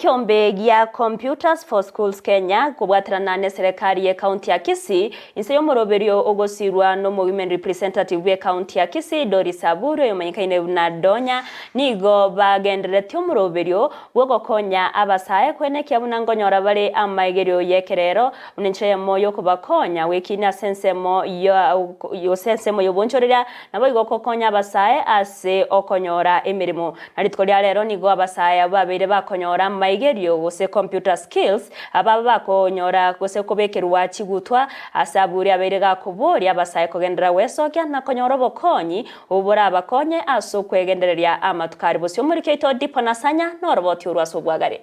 kiombe gya Computers for Schools Kenya kubwatirana ne serikali ya county ya Kisii inse yomoroberio ogosirwa no women representative we county ya Kisii Doris Aburo yomanyikaine na Donya nigo bagenderete omoroberio gwogokonya abasaye kwenekya bunangonyora bale amaigerio yekerero unenche moyo kubakonya wekina sensemo yo sensemo yobonchorera nabo igokokonya abasaye ase okonyora emirimo naritkolya lero nigo abasaye babere bakonyora maigerio gose computer skills aba bakonyora gose kubekerwa chigutwa asaburi abere gakuburi abasaye kogendera wesokya na konyora bokonyi ubura abakonye aso kwegendereria amatukari bosyo muri keito dipo nasanya no roboti urwaso bwagare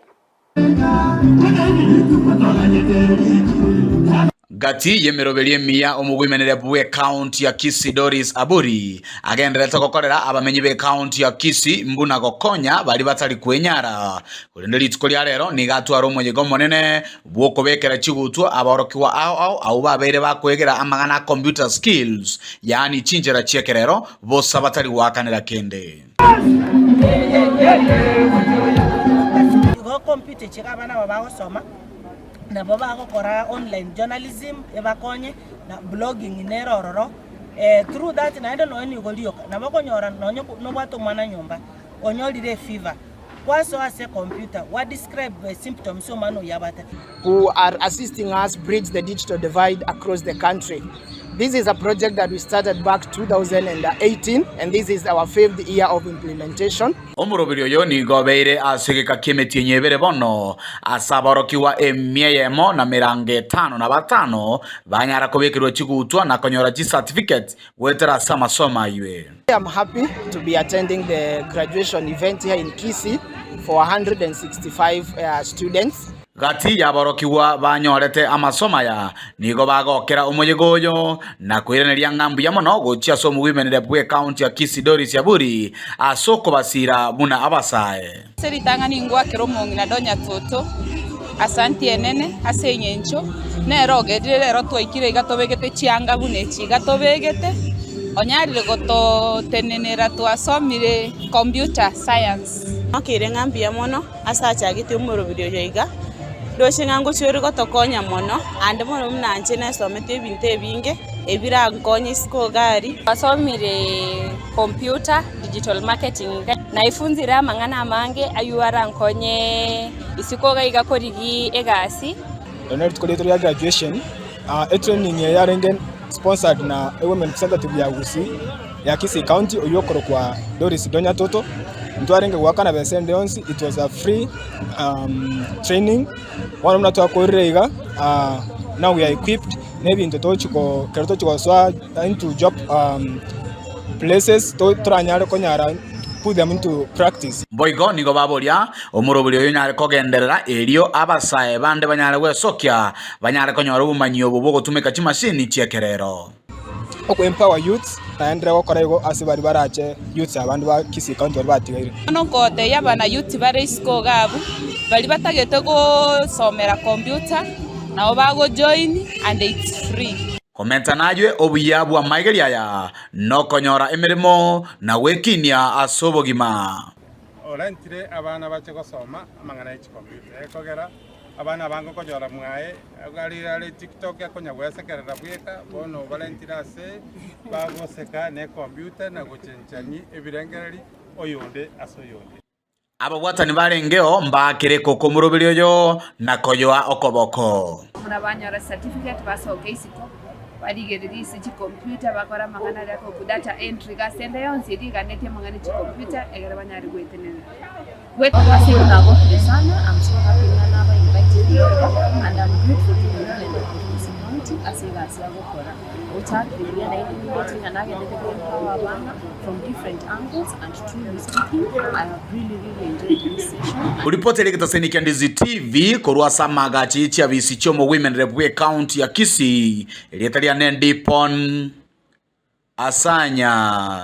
Gati yemeroberie mia omugwimenere bwe county ya Kisii Doris Aburi agenderete gukorera abamenyi be county ya Kisii mbuna gokonya bali batali kwenyara kurenderi tukolia rero ni gatwaro muyego monene bwoko bekera chigutwa aborokiwa au babere bakwegera amagana computer skills yani chinjera chekerero bosa batali wakanira kende go computer chikabana babagosoma na baba akokora online journalism ebakonye na blogging nerororo through that naenda no ni golio na bakonyora no bato mwana nyumba onyolire fever kwaso ase computer what describe the symptoms so mano yabata who are assisting us bridge the digital divide across the country. This is a project that we started back 2018 and this is our 5th year of implementation. Omurobirio yo ni gobeire asegeka kemeti nyebere bono asaborokiwa emieyemo na mirange 5 na 5 banyara kobekirwa chigutwa na konyora chi certificate wetera sama soma iwe. I am happy to be attending the graduation event here in Kisii for 165 students. Gati yaborokiwa banyorete amasoma ya nigo bagokera umuyegoyo na kwireneria ngambu ya mono gochia so muwimenere bwe county ya Kisii Doris Aburi asoko basira muna abasaye seritanga ningwa keromongi na Donya toto asanti enene asenyencho nerogedire rero twaikire igatobegete chianga bunechi gatobegete onyarire goto tenenera twasomire computer science akire ngambi ya mono asachagite umurubiro yoiga doshingango chori gotokonya mono ande mono mnanje nasomete ebintu ebinge ebirankonye siko gari basomire computer digital marketing naifunzira amangana mange ayuara nkonye isiko gaiga korigi egasi donor tukoleto ya graduation training ya rengen sponsored na women representative ya Gusii ya Kisii County oyokoro kwa Doris Donya toto ntwarenge wakana besende onsi. It was a free training one mna to akorega now we are equipped maybe into tochiko keroto chiko swa into job places to tranyare konyara put them into practice. Boygo nigo baboria omurobulio yonyare kogenderera elio abasaye bande banyare wesokya banyare konyora ubumanyi obo gotumeka chimashini chekerero oko empower youth naendera gukora igo asibari barache youth abandu ba Kisii County batigaire no kote yabana youth bare isko gabu bali batagete go somera computer na obago join and it's free. Komenta najwe obuyabu wa maigeria ya no konyora emirimo na wekinia asobogima olentire abana bache gosoma amangana ichi computer ekogera abana bango konyora mwae agalira TikTok yakonya gwesekerera bweka bono valentira ase bagoseka ne computer na guchenchani ebirengereri oyonde asoyonde aba watani barengeo mbakire koko murobirio yo na koyoa okoboko murabanyora certificate basogeisiko barigerisi chi computer bakora magana yako ku data entry ga senda yonse diga nete mangana chi computer egera banyari gwetenene wetu basi unago sana. I'm so happy na ba invite you and I'm grateful to you and the community asiga asiago kora uta kilia na ile meeting and again the power bana from different angles and truly speaking I have really enjoyed this session. Uripotele kitaseni Ndizi TV korwa samaga chichi abisi chomo women rebwe county ya Kisii elietalia nendipon asanya.